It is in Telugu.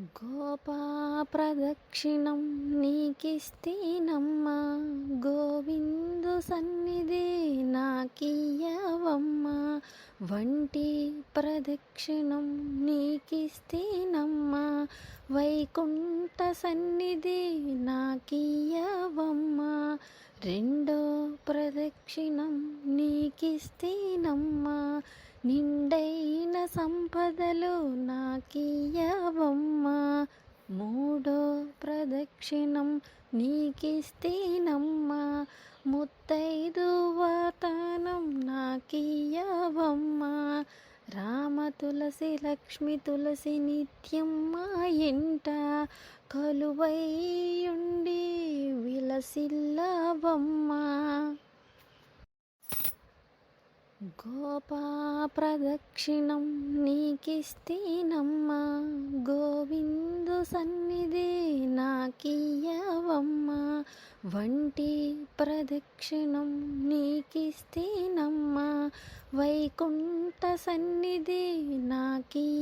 గోపా ప్రదక్షిణం నీకిస్తేనమ్మా, గోవిందు సన్నిధి నాకియ్యవమ్మా. వంటి ప్రదక్షిణం నీకిస్తేనమ్మా, వైకుంఠ సన్నిధి నాకియ్యవమ్మా. రెండో ప్రదక్షిణం నీకిస్తేనమ్మా, నిండైన సంపదలు నాకియ్యవమ్మా. మూడో ప్రదక్షిణం నీకిస్తేనమ్మా, ముత్తైదు వాతనం నాకియ్యవమ్మా. రామ తులసి లక్ష్మి తులసి నిత్యం మా ఇంట కొలువైయుండి విలసిల్లవమ్మా. గోపా ప్రదక్షిణం నీకిస్తేనమ్మా, గోవిందు సన్నిధి నాకియ్యవమ్మా. వంటి ప్రదక్షిణం నీకిస్తేనమ్మా, వైకుంఠ సన్నిధి నాకియ్యవమ్మా.